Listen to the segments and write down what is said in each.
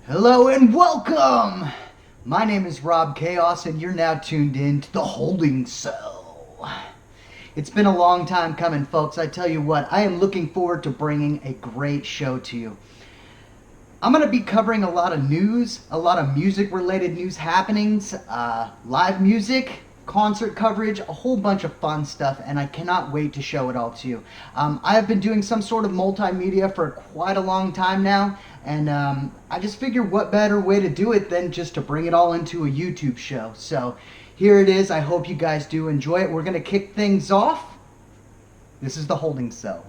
Hello and welcome! My name is Rob Chaoz and you're now tuned in to the Holding Cell. It's been a long time coming, folks. I tell you what, I am looking forward to bringing a great show to you. I'm going to be covering a lot of news, a lot of music-related news happenings, live music, concert coverage, a whole bunch of fun stuff, and I cannot wait to show it all to you. I have been doing some sort of multimedia for quite a long time now, and I just figured what better way to do it than just to bring it all into a YouTube show. So here it is. I hope you guys do enjoy it. We're going to kick things off. This is the Holding Cell.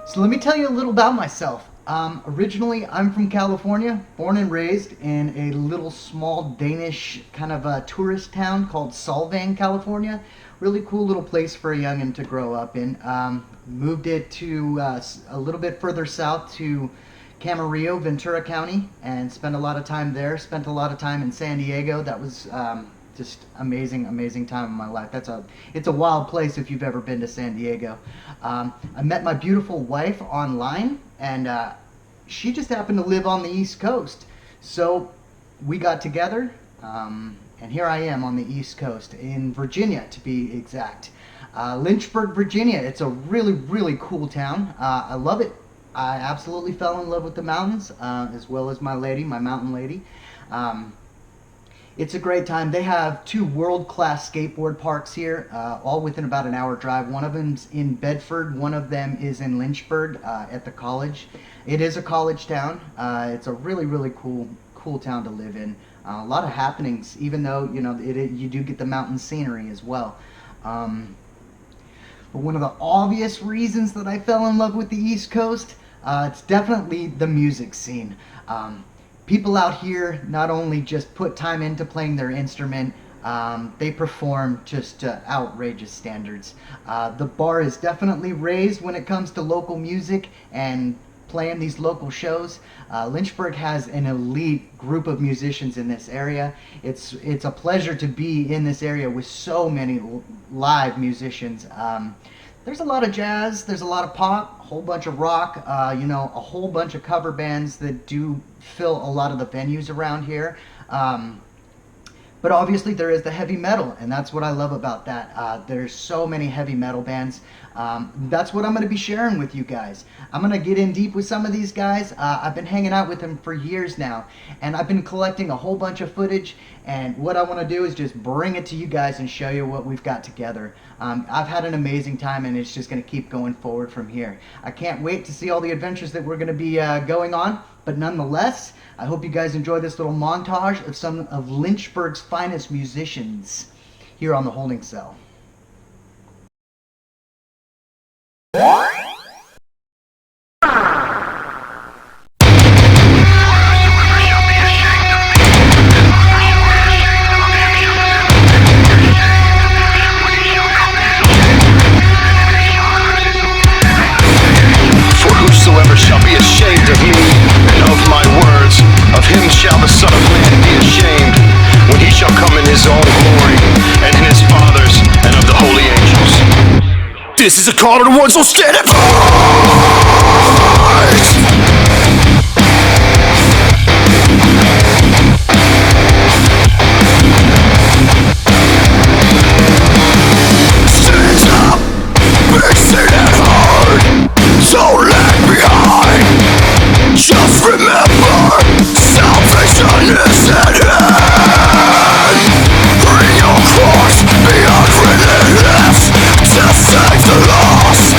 So let me tell you a little about myself. Originally, I'm from California, born and raised in a little small Danish kind of a tourist town called Solvang, California. Really cool little place for a youngin' to grow up in. Moved it to a little bit further south to Camarillo, Ventura County, and spent a lot of time there. Spent a lot of time in San Diego. That was just amazing time in my life. It's a wild place if you've ever been to San Diego. I met my beautiful wife online, and she just happened to live on the East Coast. So we got together, and here I am on the East Coast, in Virginia to be exact. Lynchburg, Virginia. It's a really cool town. I love it. I absolutely fell in love with the mountains, as well as my mountain lady. It's a great time. They have two world-class skateboard parks here, all within about an hour drive. One of them's in Bedford, one of them is in Lynchburg at the college. It is a college town. It's a really cool town to live in. A lot of happenings, even though you do get the mountain scenery as well. But one of the obvious reasons that I fell in love with the East Coast, it's definitely the music scene. People out here not only just put time into playing their instrument, they perform just outrageous standards. The bar is definitely raised when it comes to local music and playing these local shows. Lynchburg has an elite group of musicians in this area. It's a pleasure to be in this area with so many live musicians. There's a lot of jazz, there's a lot of pop, a whole bunch of rock, a whole bunch of cover bands that do fill a lot of the venues around here. But obviously there is the heavy metal, and that's what I love about that. There's so many heavy metal bands. That's what I'm going to be sharing with you guys. I'm going to get in deep with some of these guys. I've been hanging out with them for years now, and I've been collecting a whole bunch of footage, and what I want to do is just bring it to you guys and show you what we've got together. I've had an amazing time, and it's just going to keep going forward from here. I can't wait to see all the adventures that we're going to be going on, but nonetheless, I hope you guys enjoy this little montage of some of Lynchburg's finest musicians here on the Holding Cell. This is a call to the ones who'll stand and fight! Stand up, mixing it hard, so lag behind. Just remember, salvation is at hand. Bring your cross beyond relentless to save the lost.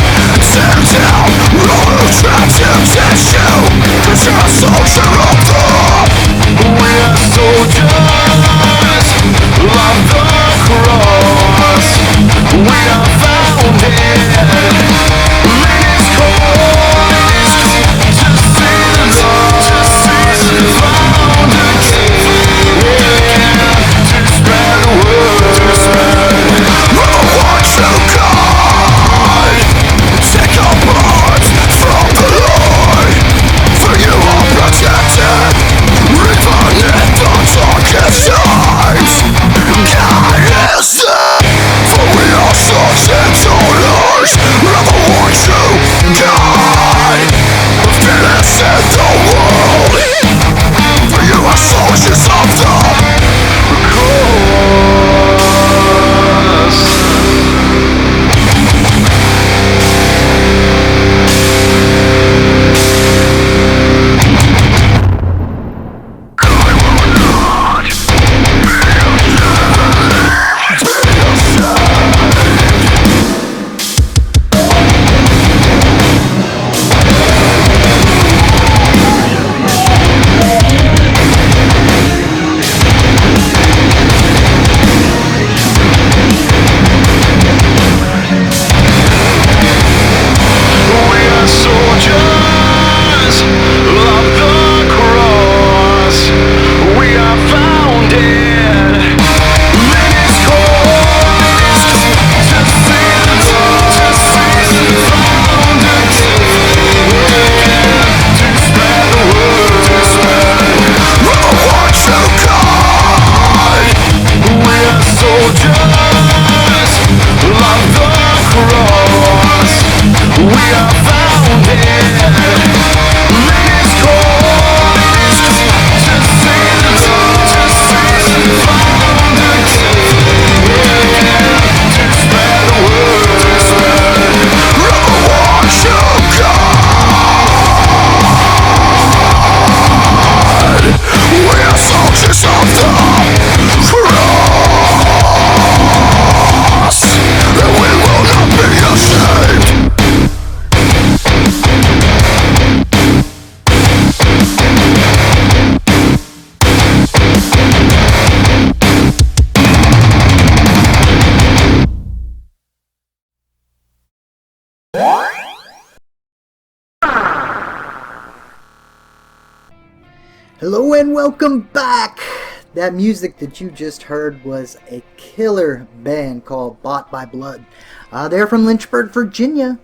Hello and welcome back! That music that you just heard was a killer band called Bought by Blood. They're from Lynchburg, Virginia,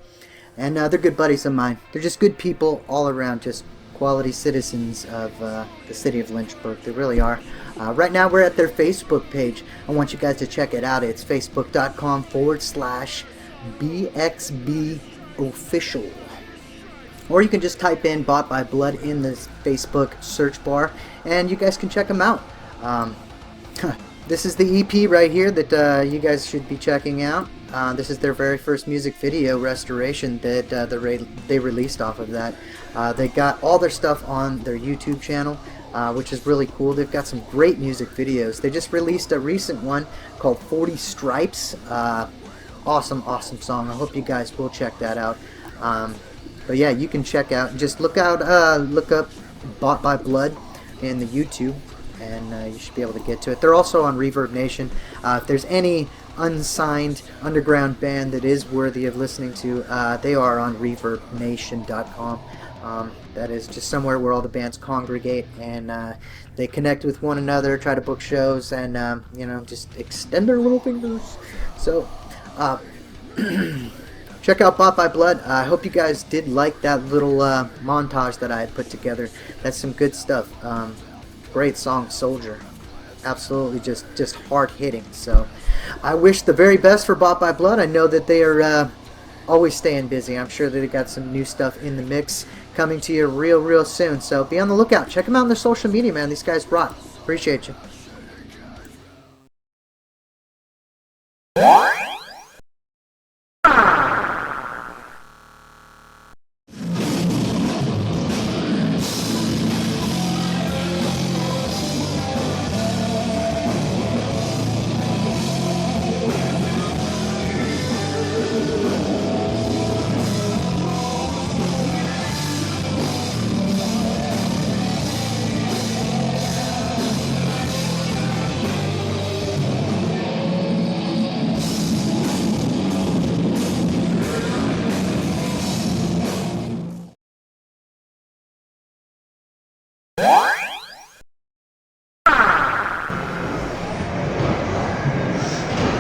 and they're good buddies of mine. They're just good people all around, just quality citizens of the city of Lynchburg. They really are. Right now we're at their Facebook page. I want you guys to check it out. It's facebook.com/BXB official. Or you can just type in Bought by Blood in the Facebook search bar, and you guys can check them out. This is the EP right here that you guys should be checking out. This is their very first music video restoration that they released off of that. They got all their stuff on their YouTube channel, which is really cool. They've got some great music videos. They just released a recent one called 40 Stripes. Awesome song. I hope you guys will check that out. But yeah, you can check out, just look up Bought by Blood in the YouTube, and you should be able to get to it. They're also on Reverb Nation. If there's any unsigned underground band that is worthy of listening to, they are on reverbnation.com. That is just somewhere where all the bands congregate, and they connect with one another, try to book shows, and just extend their little fingers. So check out Bought by Blood. I hope you guys did like that little montage that I had put together. That's some good stuff. Great song, Soldier. Absolutely just hard hitting. So I wish the very best for Bought by Blood. I know that they are always staying busy. I'm sure that they got some new stuff in the mix coming to you real soon. So be on the lookout. Check them out on their social media, man. These guys rock. Appreciate you.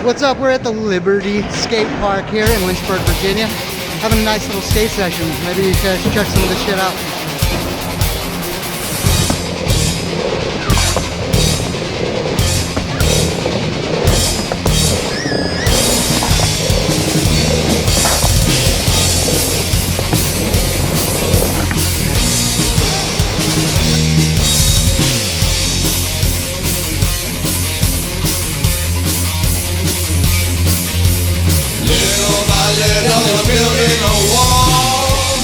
What's up? We're at the Liberty Skate Park here in Lynchburg, Virginia. Having a nice little skate session. Maybe you guys should check some of this shit out. Building a wall,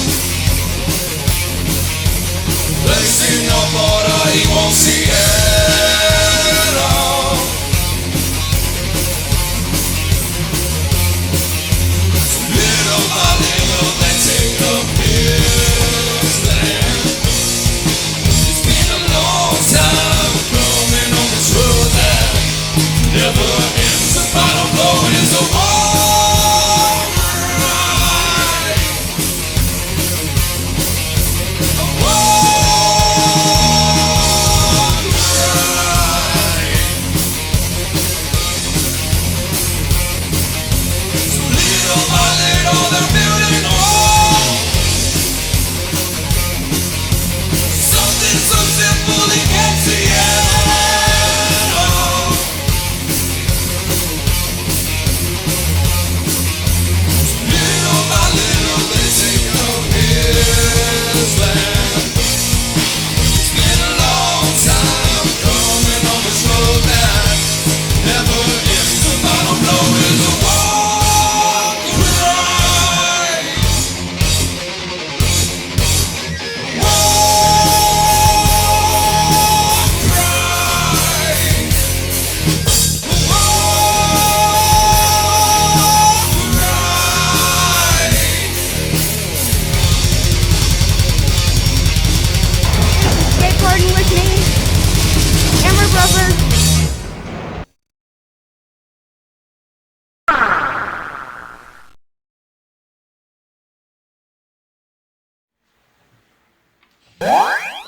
placing your border, he won't see it all. Little by little, they take up his land. It's been a long time coming on this road that never ends. The final blow is a war.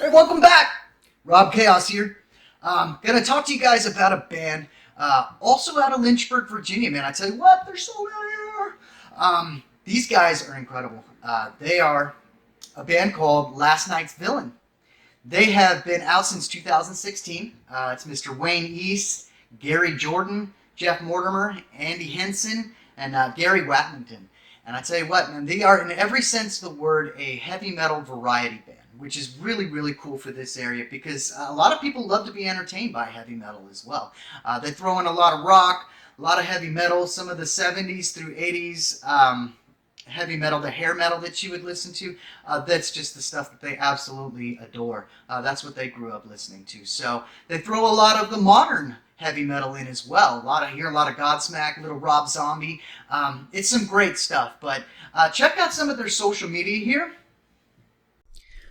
Hey, welcome back! Rob Chaoz here. Gonna talk to you guys about a band, also out of Lynchburg, Virginia, man. I tell you what, they're so rare. These guys are incredible. They are a band called Last Night's Villain. They have been out since 2016. It's Mr. Wayne East, Gary Jordan, Jeff Mortimer, Andy Henson, and Gary Watlington. And I tell you what, man, they are in every sense of the word a heavy metal variety band, which is really, really cool for this area because a lot of people love to be entertained by heavy metal as well. They throw in a lot of rock, a lot of heavy metal, some of the 70s through 80s heavy metal, the hair metal that you would listen to. That's just the stuff that they absolutely adore. That's what they grew up listening to. So they throw a lot of the modern heavy metal in as well. I hear a lot of Godsmack, little Rob Zombie. It's some great stuff, but check out some of their social media here.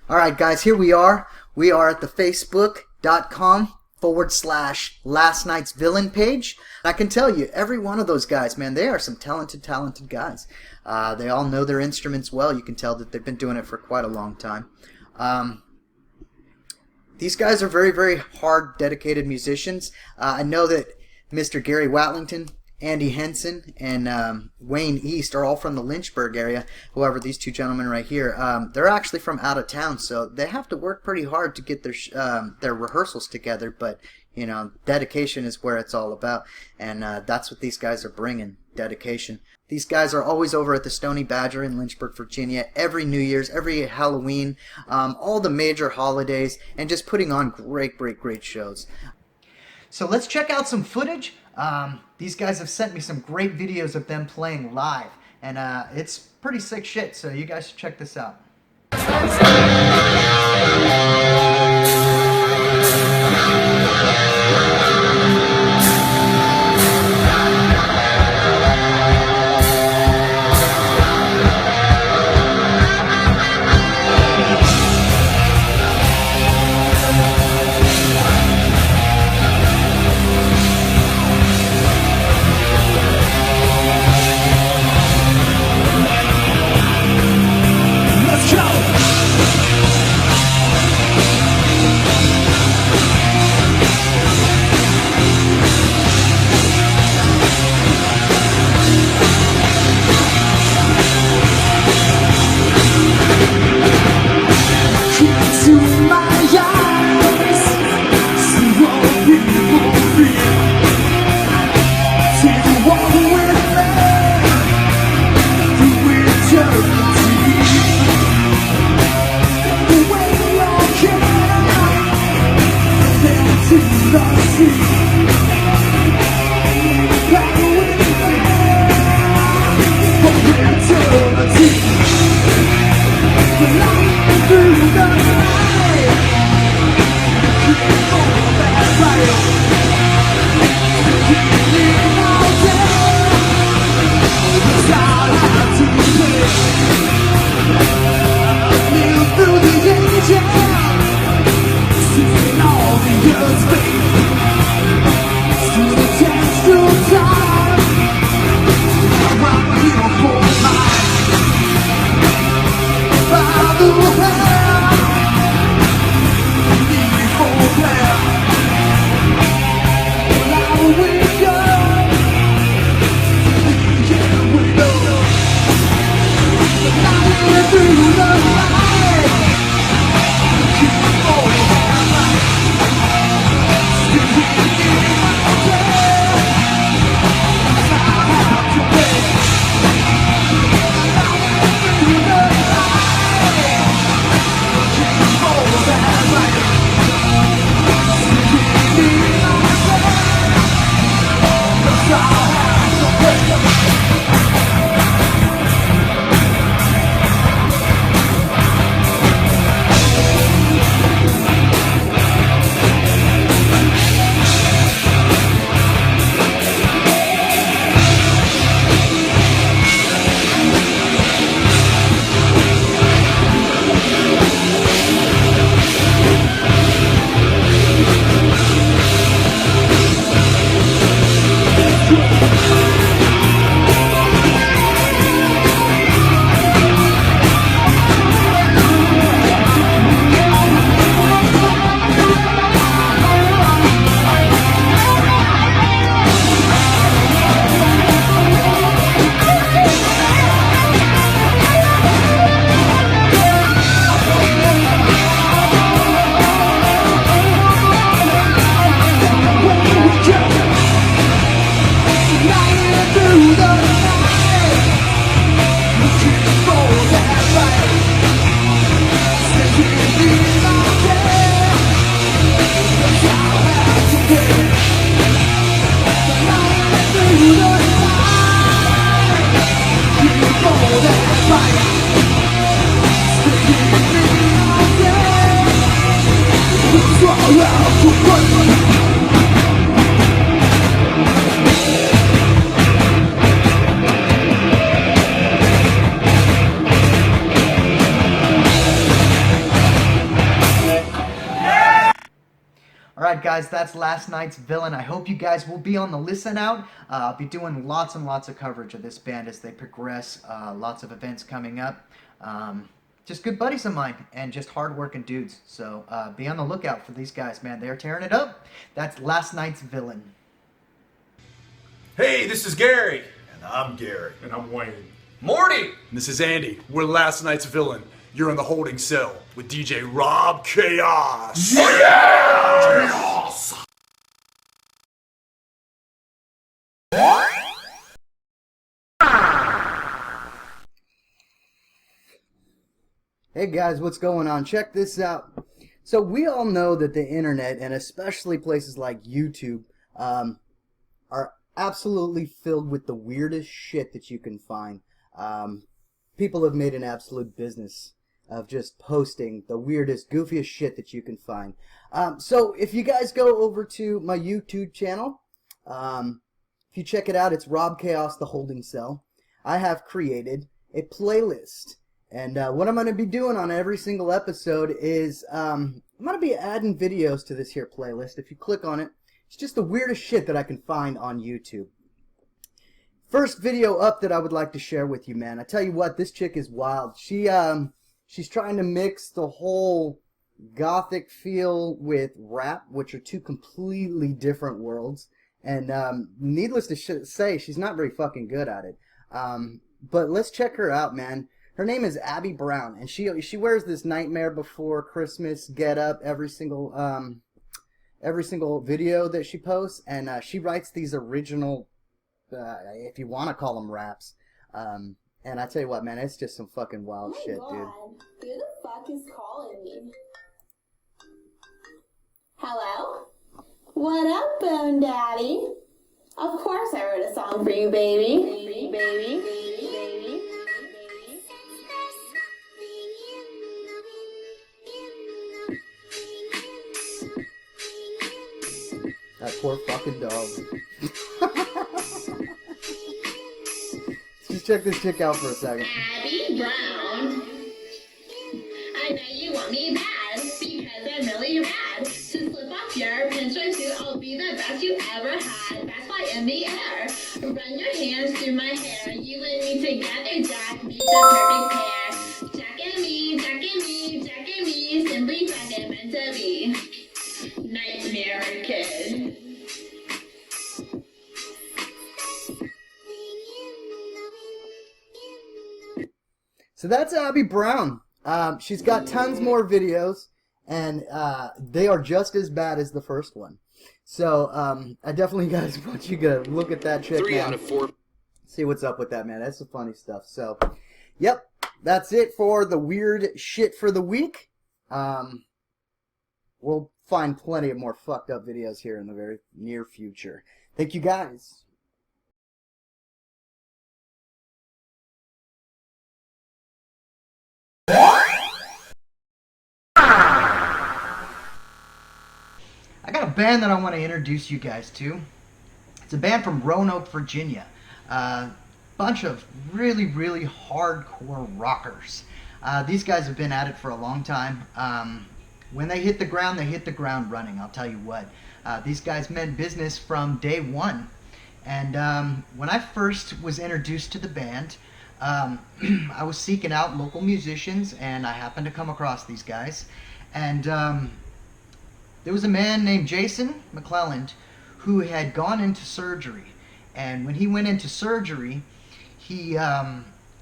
All right, guys, here we are. We are at the facebook.com/Last Night's Villain page. I can tell you, every one of those guys, man, they are some talented guys. They all know their instruments well. You can tell that they've been doing it for quite a long time. These guys are very, very hard, dedicated musicians. I know that Mr. Gary Watlington, Andy Henson, and Wayne East are all from the Lynchburg area. However, these two gentlemen right here, they're actually from out of town, so they have to work pretty hard to get their rehearsals together. But you know, dedication is where it's all about, and that's what these guys are bringing. Dedication. These guys are always over at the Stony Badger in Lynchburg, Virginia, every New Year's, every Halloween, all the major holidays, and just putting on great, great, great shows. So let's check out some footage. These guys have sent me some great videos of them playing live, and it's pretty sick shit, so you guys should check this out. Let's go! Alright guys, that's last night's Villain. I hope you guys will be on the listen out. I'll be doing lots and lots of coverage of this band as they progress. Lots of events coming up. Just good buddies of mine and just hard-working dudes. So be on the lookout for these guys, man. They're tearing it up. That's last night's Villain. Hey, this is Gary. And I'm Gary. And I'm Wayne. Morty. And this is Andy. We're last night's Villain. You're in the holding cell with DJ Rob Chaoz. Yeah! Chaos! Hey guys, what's going on? Check this out. So we all know that the internet, and especially places like YouTube, are absolutely filled with the weirdest shit that you can find. People have made an absolute business of just posting the weirdest, goofiest shit that you can find. So if you guys go over to my YouTube channel, if you check it out, it's Rob Chaoz, The Holding Cell. I have created a playlist. And what I'm going to be doing on every single episode is I'm going to be adding videos to this here playlist. If you click on it, it's just the weirdest shit that I can find on YouTube. First video up that I would like to share with you, man. I tell you what, this chick is wild. She's trying to mix the whole gothic feel with rap, which are two completely different worlds. And needless to say, she's not very fucking good at it. But let's check her out, man. Her name is Abby Brown, and she wears this Nightmare Before Christmas get-up every single video that she posts, and she writes these original, if you want to call them raps. And I tell you what, man, it's just some fucking wild shit, God. dude. Who the fuck is calling me? Hello? What up, Bone Daddy? Of course I wrote a song for you, baby. Baby, baby, baby, baby. That poor fucking dog. Just check this chick out for a second. Abby Brown. I know you want me bad because I'm really rad. So slip off your pinstripe suit, I'll be the best you ever had. That's why in the air. Run your hands through my hair. You and me together, Jack, be the perfect pair. Jack and me, Jack and me, Jack and me, simply Jack and meant to be. Nightmare Kid. So that's Abby Brown. She's got tons more videos, and they are just as bad as the first one. So I definitely guys want you to look at that chick, 3 man. out of 4. See what's up with that, man. That's some funny stuff. So, yep, that's it for the weird shit for the week. We'll find plenty of more fucked up videos here in the very near future. Thank you, guys. I got a band that I want to introduce you guys to. It's a band from Roanoke, Virginia. Bunch of really, really hardcore rockers. These guys have been at it for a long time. When they hit the ground running, I'll tell you what. These guys meant business from day one. And when I first was introduced to the band, I was seeking out local musicians, and I happened to come across these guys. And there was a man named Jason McClelland who had gone into surgery. And when he went into surgery, he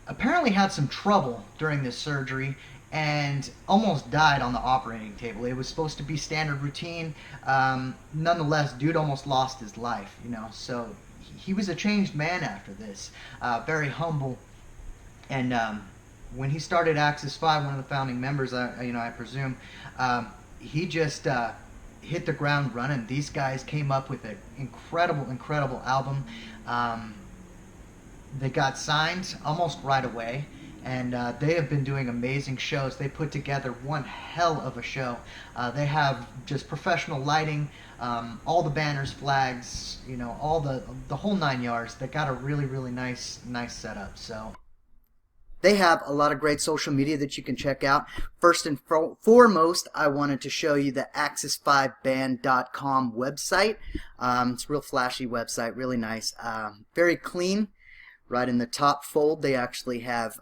apparently had some trouble during this surgery and almost died on the operating table. It was supposed to be standard routine. Nonetheless, dude almost lost his life, you know. So he was a changed man after this, very humble. And when he started Axis 5, one of the founding members, I presume, he just hit the ground running. These guys came up with an incredible album. They got signed almost right away, and they have been doing amazing shows. They put together one hell of a show. They have just professional lighting, all the banners, flags, you know, all the whole 9 yards. They got a really nice setup. So they have a lot of great social media that you can check out. First and foremost, I wanted to show you the axis5band.com website. It's a real flashy website, really nice, very clean. Right in the top fold, they actually have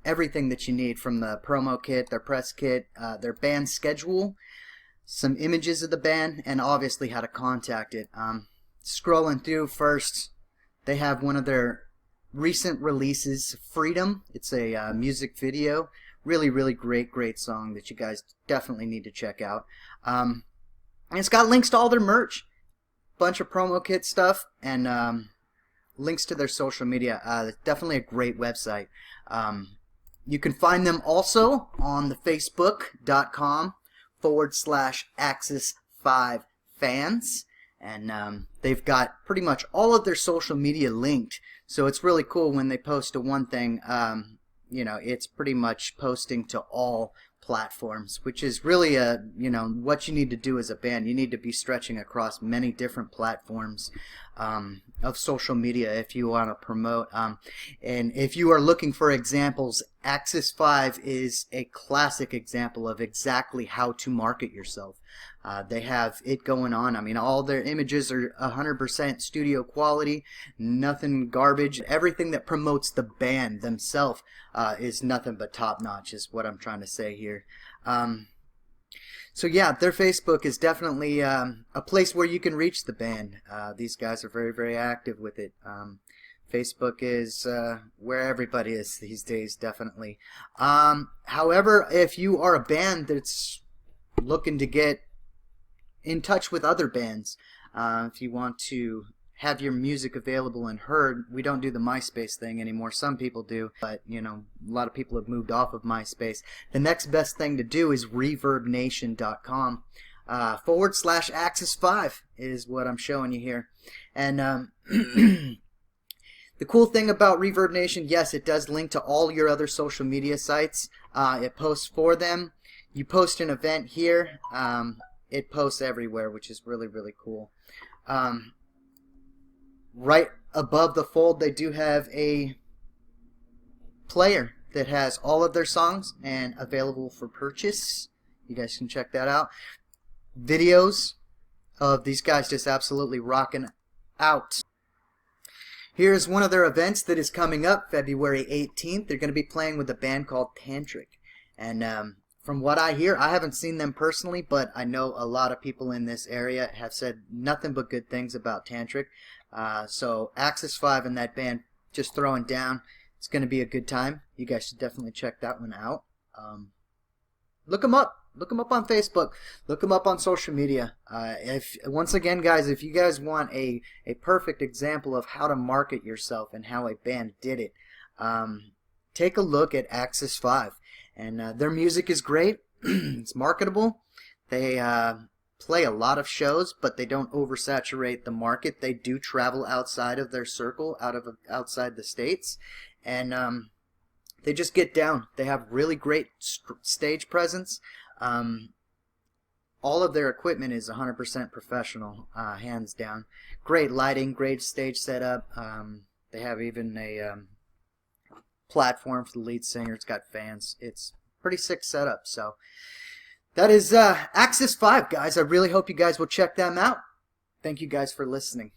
everything that you need, from the promo kit, their press kit, their band schedule, some images of the band, and obviously how to contact it. Scrolling through first, they have one of their recent releases, Freedom. It's a music video. Really, really great song that you guys definitely need to check out. And it's got links to all their merch, bunch of promo kit stuff, and links to their social media. Definitely a great website. You can find them also on the facebook.com/axis5fans. And they've got pretty much all of their social media linked, so it's really cool when they post to one thing, you know, it's pretty much posting to all platforms, which is really you know, what you need to do as a band. You need to be stretching across many different platforms of social media if you want to promote. And if you are looking for examples, Axis 5 is a classic example of exactly how to market yourself. They have it going on. I mean, all their images are 100% studio quality, nothing garbage. Everything that promotes the band themselves is nothing but top notch, is what I'm trying to say here. So yeah, their Facebook is definitely a place where you can reach the band. These guys are very active with it. Facebook is where everybody is these days, definitely. However, if you are a band that's looking to get in touch with other bands, if you want to have your music available and heard, we don't do the MySpace thing anymore. Some people do, but you know, a lot of people have moved off of MySpace. The next best thing to do is ReverbNation.com /Axis5 is what I'm showing you here. And the cool thing about Reverb Nation, yes, it does link to all your other social media sites. It posts for them. You post an event here, it posts everywhere, which is really cool. Right above the fold, they do have a player that has all of their songs and available for purchase. You guys can check that out. Videos of these guys just absolutely rocking out. Here's one of their events that is coming up February 18th. They're going to be playing with a band called Tantric. And from what I hear, I haven't seen them personally, but I know a lot of people in this area have said nothing but good things about Tantric. So Axis 5 and that band just throwing down. It's going to be a good time. You guys should definitely check that one out. Look them up. Look them up on Facebook. Look them up on social media. Once again, guys, if you guys want a perfect example of how to market yourself and how a band did it, take a look at Axis 5. And their music is great. It's marketable. They play a lot of shows, but they don't oversaturate the market. They do travel outside of their circle, outside the states, and they just get down. They have really great stage presence. All of their equipment is 100% professional, hands down. Great lighting, great stage setup. They have even a platform for the lead singer. It's got fans. It's pretty sick setup. So that is Axis 5, guys. I really hope you guys will check them out. Thank you guys for listening.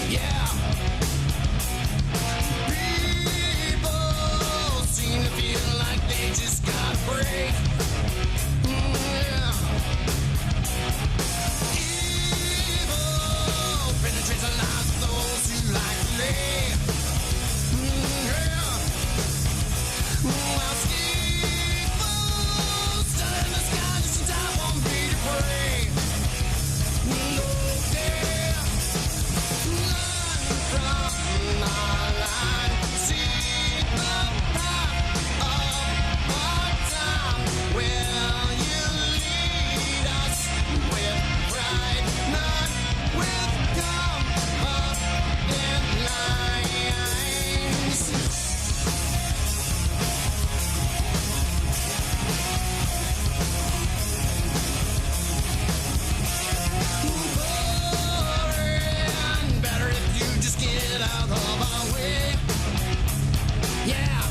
Yeah. People seem to feel like they just got a break. Yeah. Evil penetrates the lives of those who like to lay. Yeah. While steeples still in the sky, just in time for me to pray. No dare run from my line. See the path of our time. Will you lead us with pride, not with comfort and lines? Boring. Better if you just get out of our way. Yeah.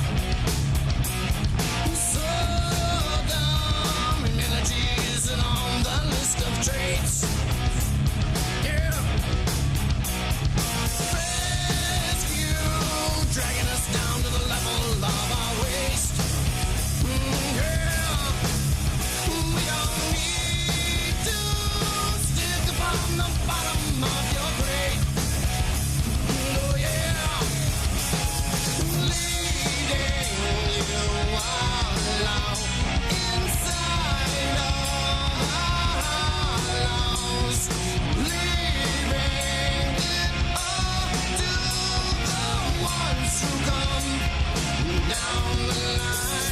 So dumb, and energy isn't on the list of traits. Yeah. Rescue, dragging us down to the level of our waist. Yeah. We don't need to stick upon the bottom of your grave. Oh yeah. Leading you along inside of our lungs. Leaving it all to the ones who come down the line.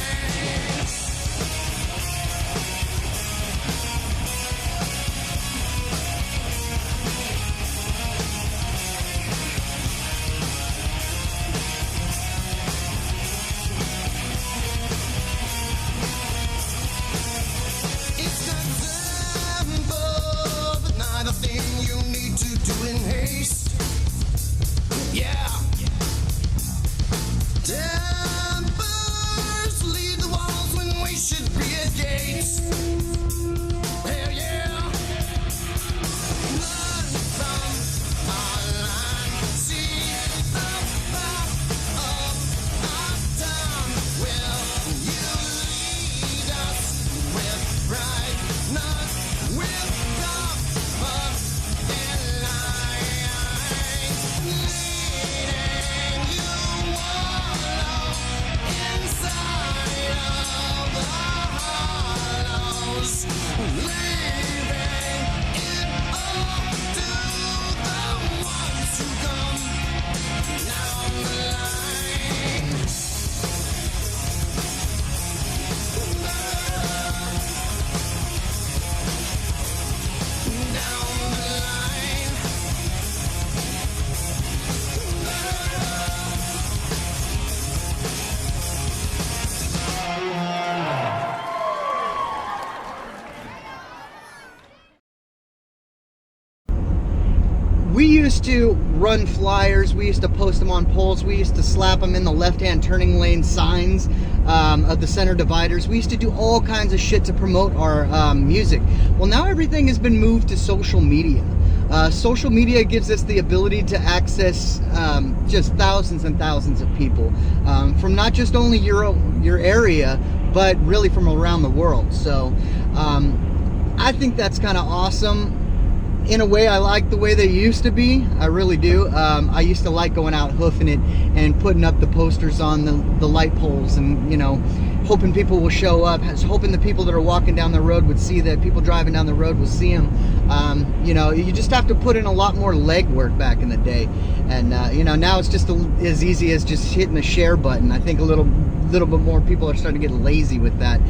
It's not simple, but not a thing you need to do in haste. Yeah. Tempers lead the walls when we should be at gates. Hell yeah. Learn from our line. See the path of our time. Will you lead us with pride, not with comfort and lies? Leading you along inside of the hollows. Leaving it all to the ones who come down the line. Down the line. We used to run flyers, we used to post them on poles, we used to slap them in the left-hand turning lane signs of the center dividers. We used to do all kinds of shit to promote our music. Well, now everything has been moved to social media. Social media gives us the ability to access just thousands and thousands of people from not just only your area, but really from around the world. So I think that's kind of awesome. In a way, I like the way they used to be. I really do. I used to like going out hoofing it and putting up the posters on the light poles, and you know, hoping people will show up, hoping the people that are walking down the road would see that, people driving down the road will see them. You know, you just have to put in a lot more legwork back in the day, and you know, now it's just as easy as just hitting the share button. I think a little bit more people are starting to get lazy with that.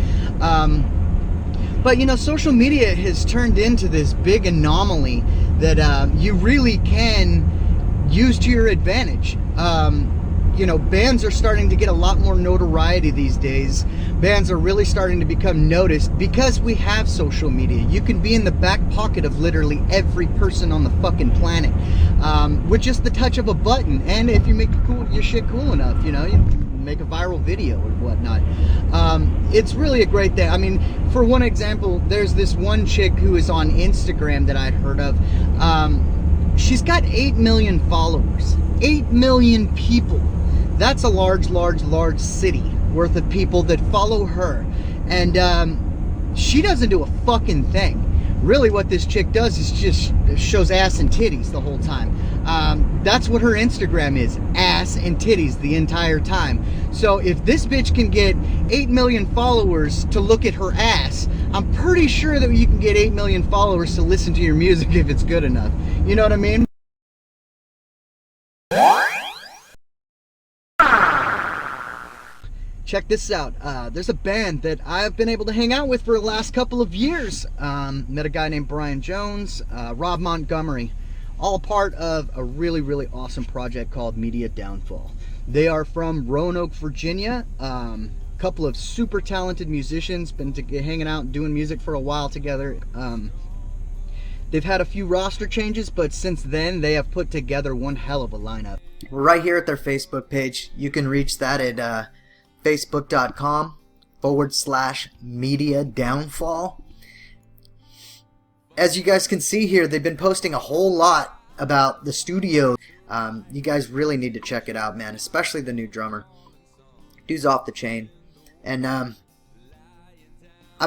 But you know, social media has turned into this big anomaly that you really can use to your advantage. You know, bands are starting to get a lot more notoriety these days. Bands are really starting to become noticed because we have social media. You can be in the back pocket of literally every person on the fucking planet with just the touch of a button. And if you make your shit cool enough, you know, you make a viral video or whatnot. It's really a great thing. I mean, for one example, there's this one chick who is on Instagram that I'd heard of. she's got 8 million followers. 8 million people. That's a large city worth of people that follow her. And she doesn't do a fucking thing. Really what this chick does is just shows ass and titties the whole time. That's what her Instagram is, ass and titties the entire time. So if this bitch can get 8 million followers to look at her ass, I'm pretty sure that you can get 8 million followers to listen to your music if it's good enough. You know what I mean? Check this out. There's a band that I've been able to hang out with for the last couple of years. Met a guy named Brian Jones, Rob Montgomery, all part of a really awesome project called Media Downfall. They are from Roanoke, Virginia. Couple of super talented musicians, been hanging out and doing music for a while together. They've had a few roster changes, but since then they have put together one hell of a lineup. We're right here at their Facebook page. You can reach that at facebook.com/media downfall. As you guys can see here, they've been posting a whole lot about the studio. You guys really need to check it out, man, especially the new drummer. Dude's off the chain. And I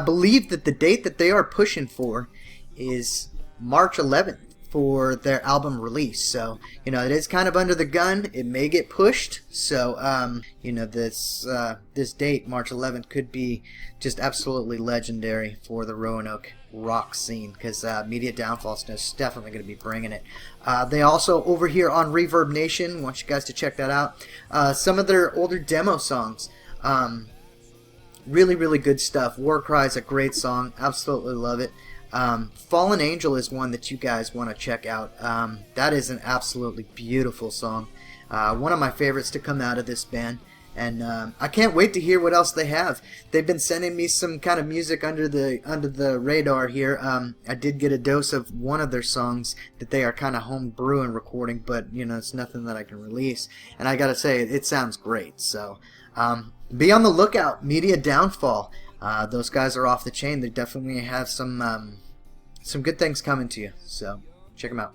believe that the date that they are pushing for is March 11th for their album release. So, you know, it is kind of under the gun. It may get pushed. So, you know, this date, March 11th, could be just absolutely legendary for the Roanoke rock scene, because Media Downfall is definitely going to be bringing it. They also, over here on Reverb Nation, want you guys to check that out. Some of their older demo songs. Really good stuff. War Cry is a great song. Absolutely love it. Fallen Angel is one that you guys want to check out. That is an absolutely beautiful song. One of my favorites to come out of this band. And I can't wait to hear what else they have. They've been sending me some kind of music under the radar here. I did get a dose of one of their songs that they are kind of home brewing recording, but you know, it's nothing that I can release. And I gotta say, it sounds great. So be on the lookout. Media Downfall. Those guys are off the chain. They definitely have some good things coming to you. So check them out.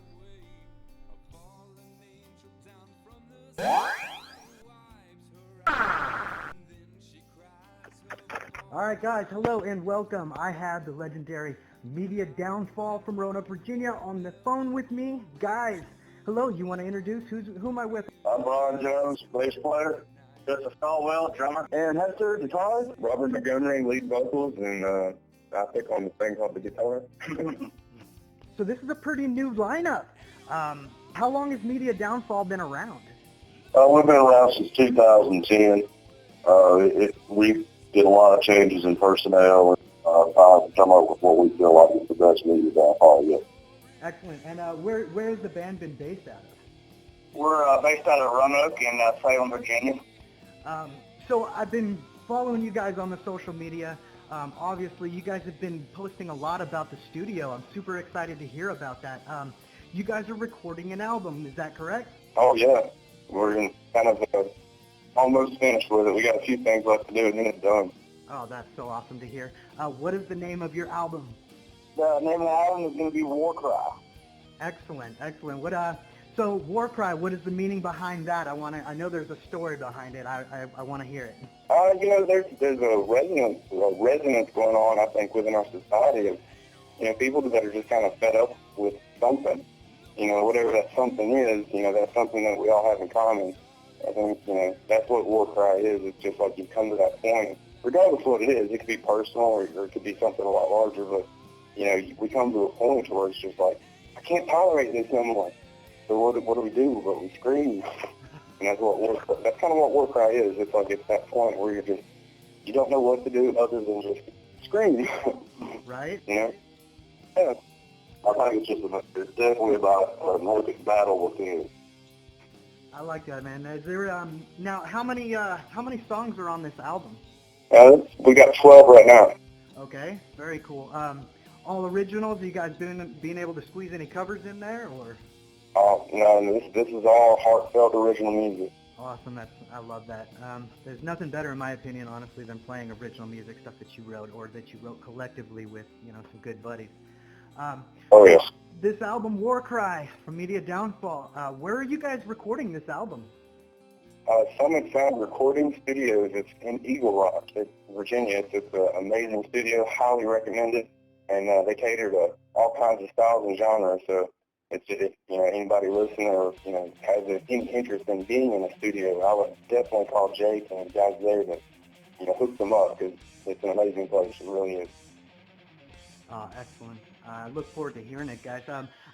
Alright guys, hello and welcome. I have the legendary Media Downfall from Roanoke, Virginia on the phone with me. Guys, hello, you want to introduce? Who am I with? I'm Brian Jones, bass player. Joseph Caldwell, drummer. And Hester, guitar. Robert Montgomery, lead vocals, and I pick on the thing called the guitar. So this is a pretty new lineup. How long has Media Downfall been around? We've been around since 2010. We did a lot of changes in personnel and trying to come up with what we feel like is the best Media Downfall yet. Excellent. And where has the band been based out of? We're based out of Roanoke in Salem, Virginia. So I've been following you guys on the social media. Obviously, you guys have been posting a lot about the studio. I'm super excited to hear about that. You guys are recording an album, is that correct? Oh, yeah. We're in kind of almost finished with it. We got a few things left to do, and then it's done. Oh, that's so awesome to hear. What is the name of your album? The name of the album is going to be War Cry. Excellent, excellent. So War Cry, what is the meaning behind that? I know there's a story behind it. I want to hear it. You know, there's a resonance going on, I think, within our society of, you know, people that are just kind of fed up with something. You know, whatever that something is, you know, that's something that we all have in common. I think, you know, that's what War Cry is. It's just like you come to that point, regardless of what it is. It could be personal or it could be something a lot larger, but, you know, we come to a point where it's just like, I can't tolerate this anymore. So what do we do? But we scream. And that's kind of what War Cry is. It's like it's that point where you don't know what to do other than just scream. Right? You know? Yeah. I think it's definitely about an epic battle within. I like that, man. Is there now how many songs are on this album? We got 12 right now. Okay, very cool. All originals. You guys being able to squeeze any covers in there, or? Oh no, this is all heartfelt original music. Awesome. I love that. There's nothing better, in my opinion, honestly, than playing original music, stuff that you wrote or that you wrote collectively with, you know, some good buddies. Oh, yes. This album, War Cry, from Media Downfall, where are you guys recording this album? Summit Sound Recording Studios. It's in Eagle Rock, it's Virginia. It's an amazing studio, highly recommended, and they cater to all kinds of styles and genres. So it's if anybody listening or has any interest in being in a studio, I would definitely call Jake and the guys there to hook them up, because it's an amazing place. It really is. Excellent. I look forward to hearing it, guys.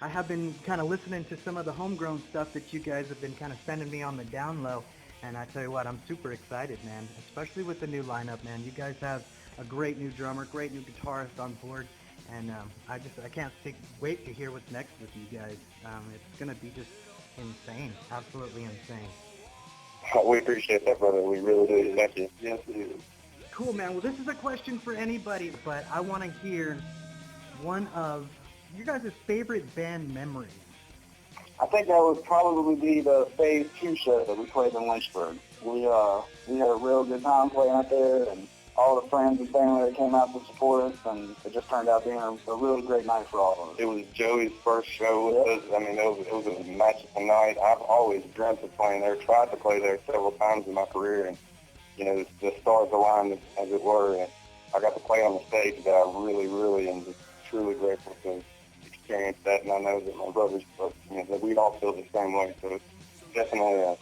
I have been kind of listening to some of the homegrown stuff that you guys have been kind of sending me on the down low, and I tell you what, I'm super excited, man, especially with the new lineup, man. You guys have a great new drummer, great new guitarist on board, and I can't wait to hear what's next with you guys. It's going to be just insane, absolutely insane. We appreciate that, brother. We really do. Thank you. Yes, we do. Cool, man. Well, this is a question for anybody, but I want to hear one of your guys' favorite band memories. I think that would probably be the Phase 2 show that we played in Lynchburg. We had a real good time playing out there, and all the friends and family that came out to support us, and it just turned out being a really great night for all of us. It was Joey's first show with us. I mean, it was a magical night. I've always dreamt of playing there, tried to play there several times in my career, and the stars aligned, as it were, and I got to play on the stage that I really, really am just truly grateful to experience that, and I know that my brothers, that we all feel the same way. So it's definitely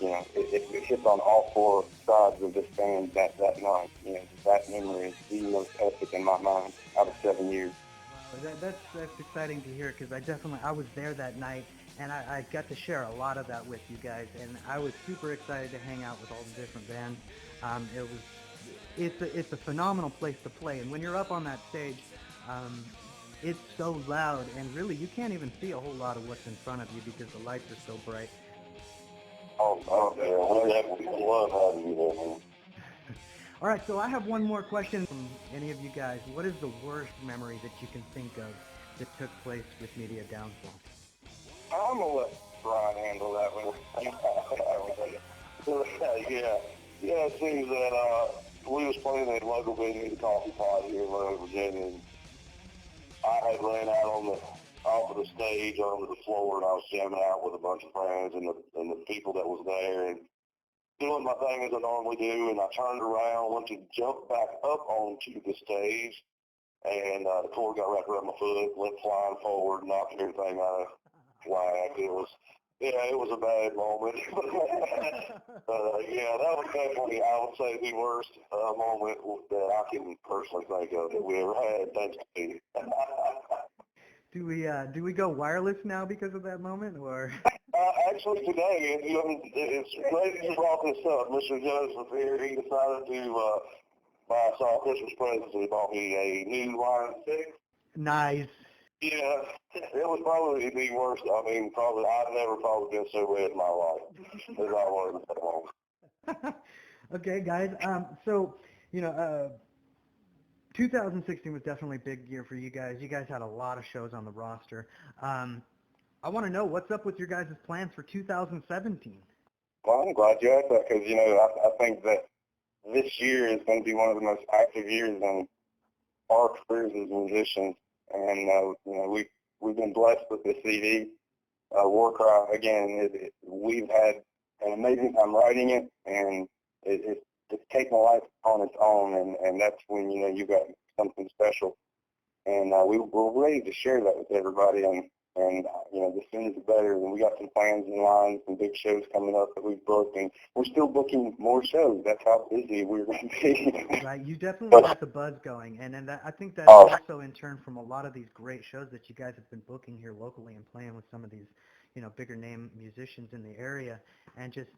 it hits on all four sides of this band that night. That memory is the most epic in my mind out of 7 years. That's exciting to hear, because I was there that night, and I got to share a lot of that with you guys, and I was super excited to hang out with all the different bands. It's a phenomenal place to play, and when you're up on that stage, it's so loud, and really you can't even see a whole lot of what's in front of you because the lights are so bright. Oh, yeah, we love having you there, man. All right, so I have one more question from any of you guys. What is the worst memory that you can think of that took place with Media Downfall? I'm going to let Brian handle that one. Yeah, it seems that we was playing at a local venue, the Coffee Pot here in Monroe, Virginia, and I had ran out off of the stage onto the floor, and I was jamming out with a bunch of friends and the people that was there, and doing my thing as I normally do, and I turned around, went to jump back up onto the stage, and the cord got wrapped around my foot, went flying forward, knocked everything out of whack. It was a bad moment. That was definitely, I would say, the worst moment that I can personally think of that we ever had, thanks to you. Do we go wireless now because of that moment, or? Actually, today, it's crazy you brought this up. Mr. Joseph here, he decided to buy us all Christmas presents, and he bought me a new Line 6. Nice. Yeah, it was probably the worst. I mean, I've never probably been so red in my life as I was at that moment. Okay, guys. 2016 was definitely a big year for you guys. You guys had a lot of shows on the roster. I want to know what's up with your guys' plans for 2017. Well, I'm glad you asked that, because I think that this year is going to be one of the most active years in our careers as musicians, and we've been blessed with this CD, War Cry. Again, we've had an amazing time writing it, and it's taken a life on its own, and that's when you got something special, and we're ready to share that with everybody, and the sooner the better. And we got some plans in line, some big shows coming up that we've booked, and we're still booking more shows. That's how busy we're going to be. Right, you definitely got the buzz going, and I think that's also in turn from a lot of these great shows that you guys have been booking here locally and playing with some of these, bigger name musicians in the area, and just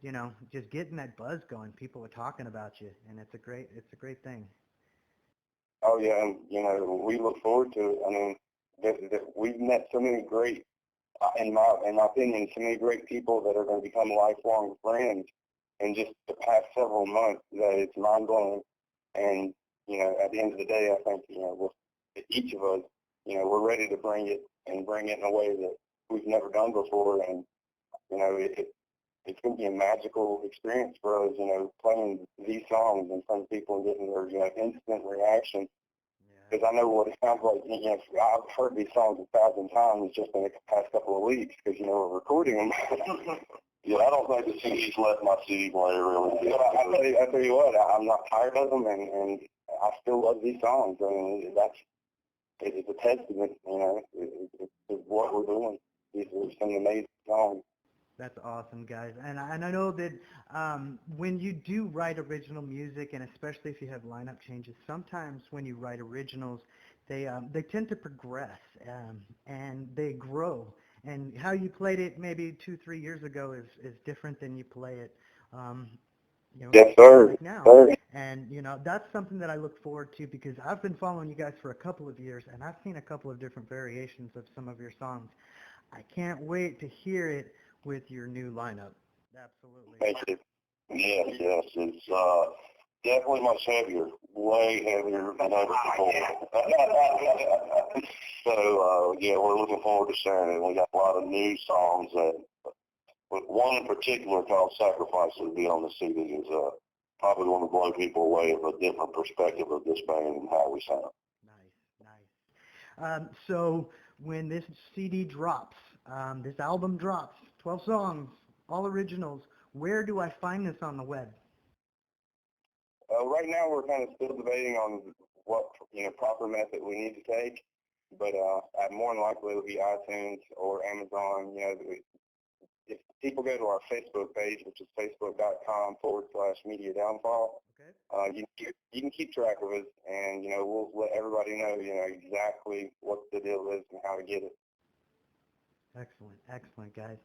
getting that buzz going. People are talking about you, and it's a great thing. Oh yeah, and we look forward to it. I mean, we've met so many great, in my opinion, so many great people that are going to become lifelong friends in just the past several months, that it's mind-blowing. And, at the end of the day, I think, each of us, we're ready to bring it in a way that we've never done before. And, it's going to be a magical experience for us, playing these songs in front of people and getting their, instant reaction. because I know what it sounds like. You know, I've heard these songs 1,000 times just in the past couple of weeks because, you know, we're recording them. Yeah, I don't think the CD's left my CD player really. But I tell you what, I'm not tired of them, and I still love these songs. I mean, it's a testament, you know, to what we're doing. These are some amazing songs. That's awesome, guys. And I know that when you do write original music, and especially if you have lineup changes, sometimes when you write originals, they tend to progress and they grow. And how you played it maybe 2-3 years ago is different than you play it, you know, Yes, sir. like now. Sir. And you know, that's something that I look forward to because I've been following you guys for a couple of years, and I've seen a couple of different variations of some of your songs. I can't wait to hear it with your new lineup. Absolutely. Thank you. Yes, it's definitely much heavier, way heavier than ever before. So, yeah, we're looking forward to sharing it. We got a lot of new songs but one in particular called Sacrifice will be on the CD is probably going to blow people away with a different perspective of this band and how we sound. Nice. So when this CD drops, this album drops, 12 songs, all originals, where do I find this on the web? Right now, we're kind of still debating on what proper method we need to take, but more than likely it'll be iTunes or Amazon. You know, if people go to our Facebook page, which is facebook.com/media downfall, Okay. you can keep track of us, and we'll let everybody know exactly what the deal is and how to get it. Excellent, guys.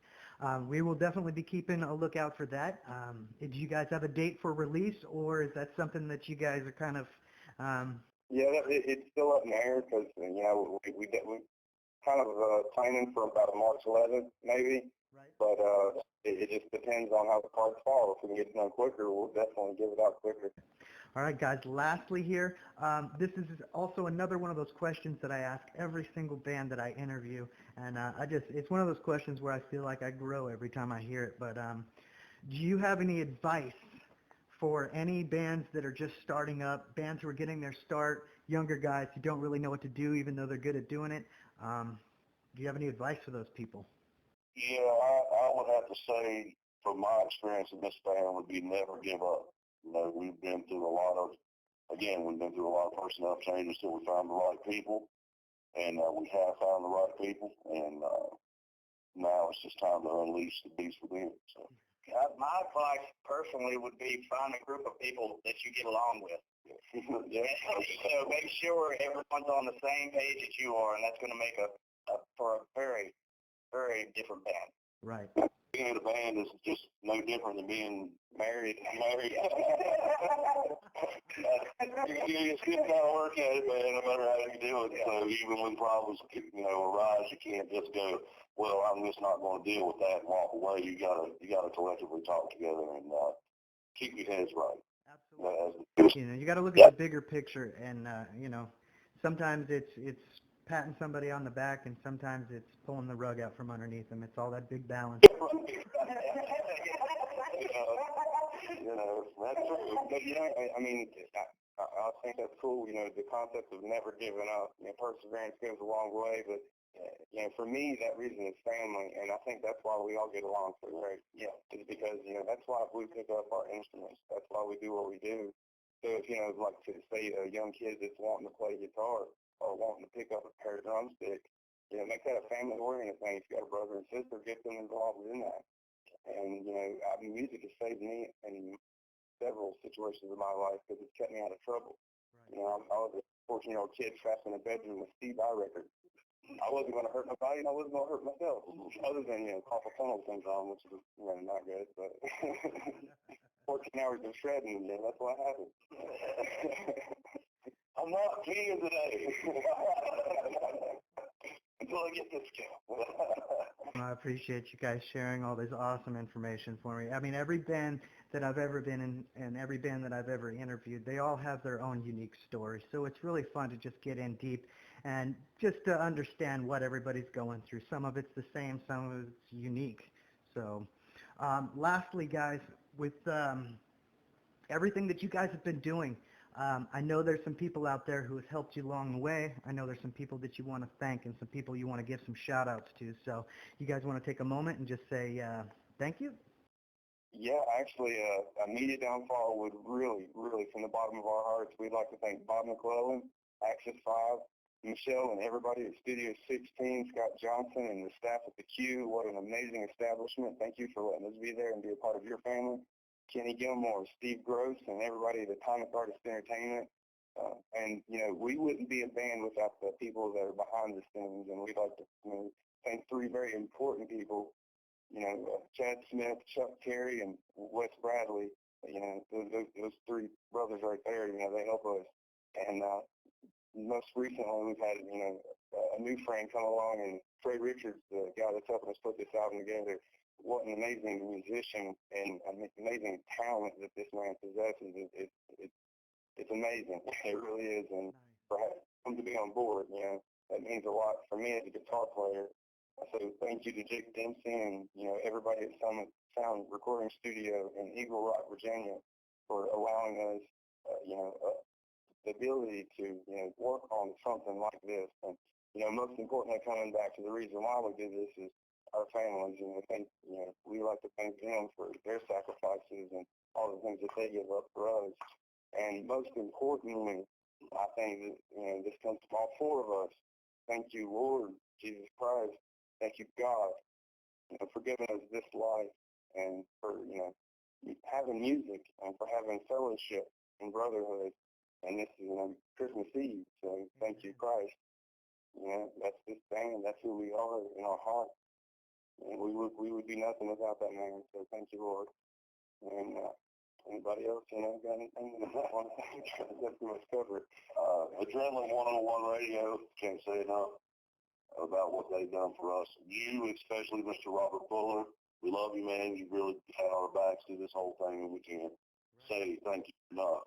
We will definitely be keeping a lookout for that. Do you guys have a date for release, or is that something that you guys are kind of? Yeah, it's still up in the air because we kind of planning for about March 11th maybe, Right. but it just depends on how the parts fall. If we can get it done quicker, we'll definitely give it out quicker. All right, guys, lastly here, this is also another one of those questions that I ask every single band that I interview, and it's one of those questions where I feel like I grow every time I hear it, but do you have any advice for any bands that are just starting up, bands who are getting their start, younger guys who don't really know what to do even though they're good at doing it? Do you have any advice for those people? Yeah, I would have to say, from my experience in this band, would be never give up. We've been through a lot of personnel changes till we found the right people, and we have found the right people, and now it's just time to unleash the beast within. So. My advice personally would be find a group of people that you get along with. Yeah. So make sure everyone's on the same page as you are, and that's going to make for a very, very different band. Right. Being in a band is just no different than being married. You still got to work at it, man, no matter how you do it. So even when problems, arise, you can't just go, well, I'm just not going to deal with that and walk away. You gotta collectively talk together and keep your heads right. Absolutely. You got to look at the bigger picture, and sometimes it's patting somebody on the back, and sometimes it's pulling the rug out from underneath them. It's all that big balance. That's true. But I mean, I think that's cool. The concept of never giving up. Perseverance goes a long way, but for me, that reason is family, and I think that's why we all get along so great. Yeah, is because that's why we pick up our instruments. That's why we do what we do. So if like to say a young kid that's wanting to play guitar or wanting to pick up a pair of drumsticks, make that a family-oriented thing. If you got a brother and sister, get them involved in that. And music has saved me in several situations in my life because it's kept me out of trouble. Right. I was a 14-year-old kid trapped in a bedroom with Steve I records. I wasn't going to hurt nobody, and I wasn't going to hurt myself, other than, carpal tunnel syndrome, which is, not good, but 14 hours of shredding, that's what happened. I'm not clean today. Until I get this skill. I appreciate you guys sharing all this awesome information for me. I mean, every band that I've ever been in and every band that I've ever interviewed, they all have their own unique story. So it's really fun to just get in deep and just to understand what everybody's going through. Some of it's the same, some of it's unique. So lastly, guys, with everything that you guys have been doing, I know there's some people out there who has helped you along the way. I know there's some people that you want to thank and some people you want to give some shout outs to. So you guys want to take a moment and just say thank you? Yeah, actually, Media Downfall would really, from the bottom of our hearts, we'd like to thank Bob McClellan, Axis 5, Michelle, and everybody at Studio 16, Scott Johnson, and the staff at the Q. What an amazing establishment. Thank you for letting us be there and be a part of your family. Kenny Gilmore, Steve Gross, and everybody at Atomic Artist Entertainment. And, you know, we wouldn't be a band without the people that are behind the scenes, and we'd like to thank three very important people. You know, Chad Smith, Chuck Terry, and Wes Bradley. You know, those three brothers right there, you know, they help us. And most recently, we've had, you know, a new friend come along, and Trey Richards, the guy that's helping us put this album together. What an amazing musician and amazing talent that this man possesses. It's amazing. It really is. And for him to be on board, you know, that means a lot for me as a guitar player. So thank you to Jake Dempsey and, you know, everybody at Summit Sound Recording Studio in Eagle Rock, Virginia, for allowing us, the ability to, you know, work on something like this. And, you know, most importantly, coming back to the reason why we do this is our families, and we like to thank them for their sacrifices and all the things that they give up for us. And most importantly, I think that, you know, this comes from all four of us. Thank you, Lord Jesus Christ. Thank you, God, you know, for giving us this life and for, you know, having music and for having fellowship and brotherhood. And this is, you know, Christmas Eve. So thank you, Christ. You know, that's this band. That's who we are in our heart. And we would be nothing without that man. So thank you, Lord. And anybody else, you know, got anything that I want to say? That's pretty much covered. Adrenaline 101 Radio, can't say enough about what they've done for us. You, especially Mr. Robert Fuller, we love you, man. You really had our backs through this whole thing, and we can't say thank you enough.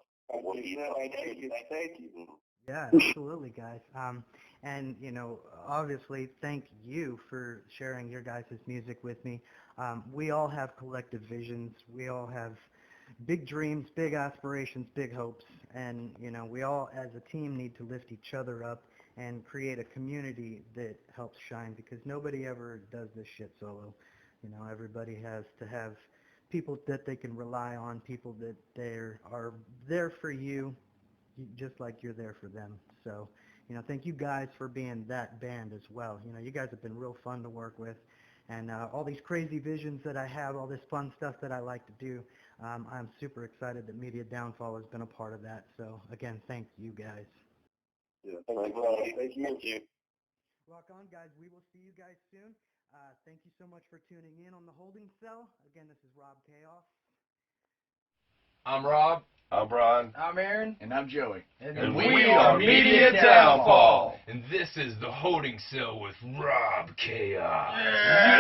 Thank you. Yeah, absolutely, guys. And, you know, obviously, thank you for sharing your guys' music with me. We all have collective visions. We all have big dreams, big aspirations, big hopes. And, you know, we all, as a team, need to lift each other up and create a community that helps shine, because nobody ever does this shit solo. You know, everybody has to have people that they can rely on, people that are there for you, just like you're there for them. So, you know, thank you guys for being that band as well. You know, you guys have been real fun to work with, and all these crazy visions that I have, all this fun stuff that I like to do, I'm super excited that Media Downfall has been a part of that. So, again, thank you guys. Yeah, thank you. Rock on, guys. We will see you guys soon. Thank you so much for tuning in on The Holding Cell. Again, this is Rob Chaoz. I'm Rob. I'm Brian. I'm Aaron. And I'm Joey. And we are Media Downfall. And this is The Holding Cell with Rob Chaoz. Yeah!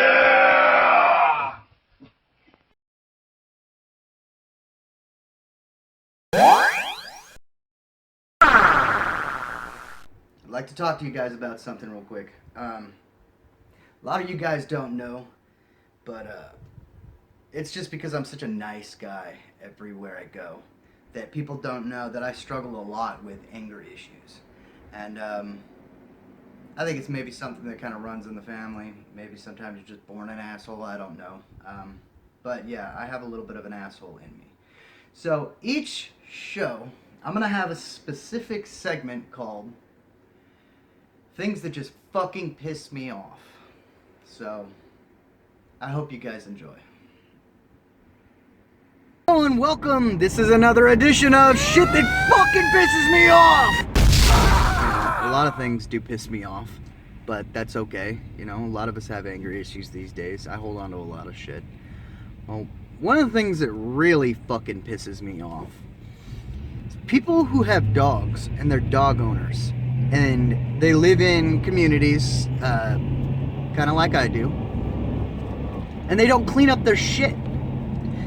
I'd like to talk to you guys about something real quick. A lot of you guys don't know, but it's just because I'm such a nice guy everywhere I go that people don't know that I struggle a lot with anger issues. And I think it's maybe something that kind of runs in the family. Maybe sometimes you're just born an asshole, I don't know. But yeah, I have a little bit of an asshole in me. So each show, I'm going to have a specific segment called Things That Just Fucking Piss Me Off. So, I hope you guys enjoy. Hello and welcome. This is another edition of Shit That Fucking Pisses Me Off. A lot of things do piss me off, but that's okay. You know, a lot of us have anger issues these days. I hold on to a lot of shit. Well, one of the things that really fucking pisses me off is people who have dogs and they're dog owners. And they live in communities, kind of like I do, and they don't clean up their shit.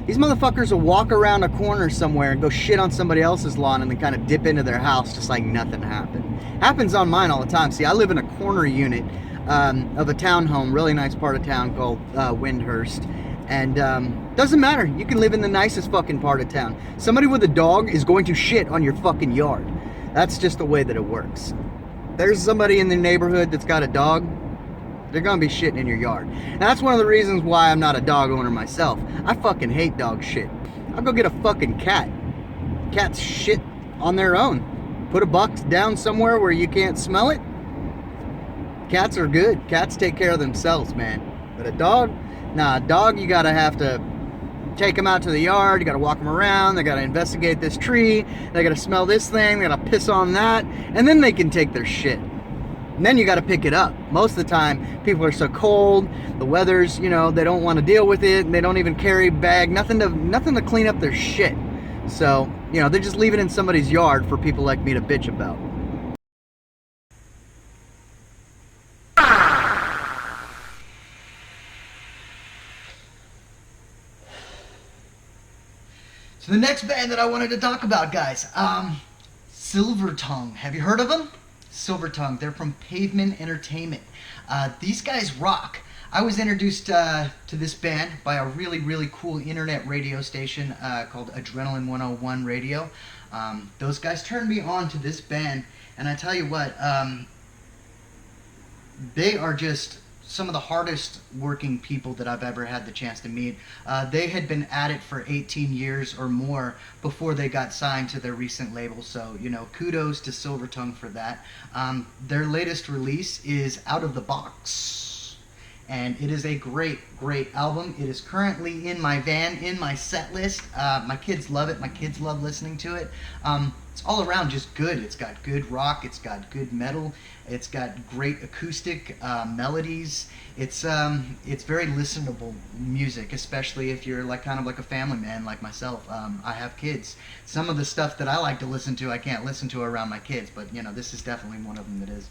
These motherfuckers will walk around a corner somewhere and go shit on somebody else's lawn and then kind of dip into their house just like nothing happened. Happens on mine all the time. See, I live in a corner unit of a townhome, really nice part of town called Windhurst, And doesn't matter. You can live in the nicest fucking part of town. Somebody with a dog is going to shit on your fucking yard. That's just the way that it works. There's somebody in the neighborhood that's got a dog, they're gonna be shitting in your yard. And that's one of the reasons why I'm not a dog owner myself. I fucking hate dog shit. I'll go get a fucking cat. Cats shit on their own. Put a box down somewhere where you can't smell it. Cats are good. Cats take care of themselves, man. But a dog, nah, a dog, you gotta have to take them out to the yard, you gotta walk them around, they gotta investigate this tree, they gotta smell this thing, they gotta piss on that, and then they can take their shit. And then you gotta pick it up. Most of the time, people are so cold, the weather's, you know, they don't want to deal with it, and they don't even carry a bag, nothing to clean up their shit. So, you know, they just leave it in somebody's yard for people like me to bitch about. So the next band that I wanted to talk about, guys, Silver Tongue. Have you heard of them? Silver Tongue. They're from Pavement Entertainment. These guys rock. I was introduced to this band by a really, really cool internet radio station called Adrenaline 101 Radio. Those guys turned me on to this band, and I tell you what, they are just some of the hardest working people that I've ever had the chance to meet. They had been at it for 18 years or more before they got signed to their recent label, so, you know, kudos to Silver Tongue for that. Their latest release is Out of the Box, and it is a great, great album. It is currently in my van, in my set list. My kids love it. My kids love listening to it. It's all around just good. It's got good rock. It's got good metal. It's got great acoustic melodies. It's very listenable music, especially if you're like kind of like a family man like myself. I have kids. Some of the stuff that I like to listen to, I can't listen to around my kids, but you know, this is definitely one of them that is.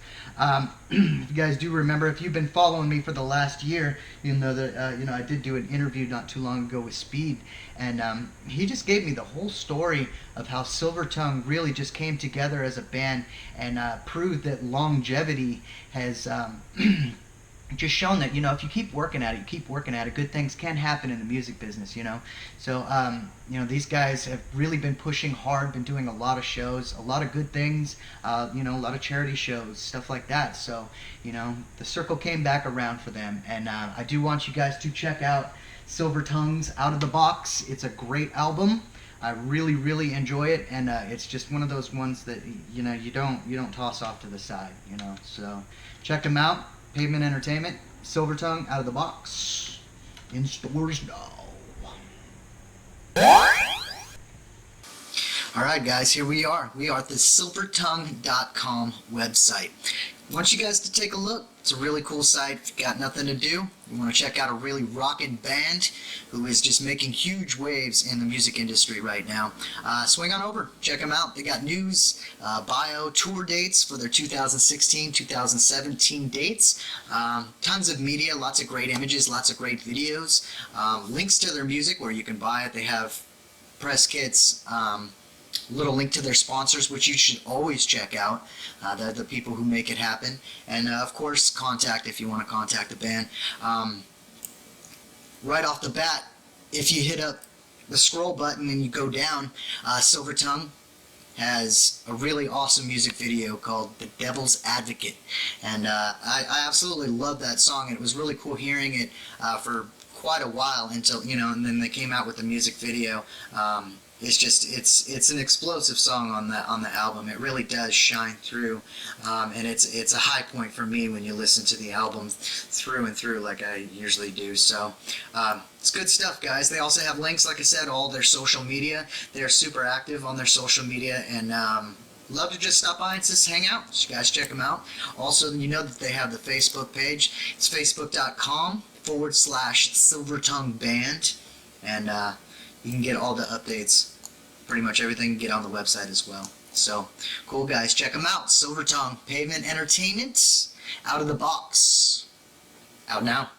If you guys do remember, if you've been following me for the last year, you know that you know, I did do an interview not too long ago with Speed, and he just gave me the whole story of how Silver Tongue really just came together as a band and proved that longevity has just shown that, you know, if you keep working at it, good things can happen in the music business, you know. So, you know, these guys have really been pushing hard, been doing a lot of shows, a lot of good things, you know, a lot of charity shows, stuff like that. So, you know, the circle came back around for them, and I do want you guys to check out Silver Tongue's Out of the Box. It's a great album. I really, really enjoy it, and it's just one of those ones that, you know, you don't toss off to the side, you know. So check them out. Pavement Entertainment, Silver Tongue, Out of the Box, in stores now. Alright guys, here we are. We are at the silvertongue.com website. I want you guys to take a look. It's a really cool site. If you've got nothing to do, you want to check out a really rockin' band who is just making huge waves in the music industry right now. Swing on over. Check them out. They got news, bio, tour dates for their 2016-2017 dates. Tons of media, lots of great images, lots of great videos. Links to their music where you can buy it. They have press kits, little link to their sponsors, which you should always check out. They're the people who make it happen. And of course, contact if you want to contact the band. Right off the bat, if you hit up the scroll button and you go down, Silver Tongue has a really awesome music video called The Devil's Advocate. And I absolutely love that song, and it was really cool hearing it for quite a while until, you know, and then they came out with the music video. It's just, it's an explosive song on the album. It really does shine through, and it's a high point for me when you listen to the album through and through like I usually do. So it's good stuff, guys. They also have links, like I said, all their social media. They're super active on their social media, and love to just stop by and just hang out. So you guys check them out. Also, you know that they have the Facebook page. It's facebook.com/SilverTongueBand, and you can get all the updates, pretty much everything, get on the website as well. So, cool guys, check them out. Silver Tongue, Pavement Entertainment, Out of the Box. Out now.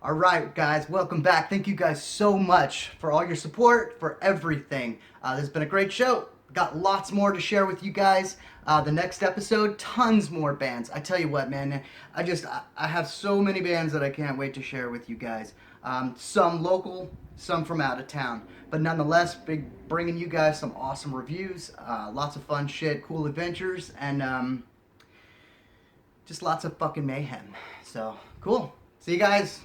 All right, guys, welcome back. Thank you guys so much for all your support, for everything. This has been a great show. Got lots more to share with you guys. The next episode, tons more bands. I tell you what, man, I have so many bands that I can't wait to share with you guys. Some local, some from out of town. But nonetheless, bringing you guys some awesome reviews, lots of fun shit, cool adventures, and just lots of fucking mayhem. So, cool. See you guys.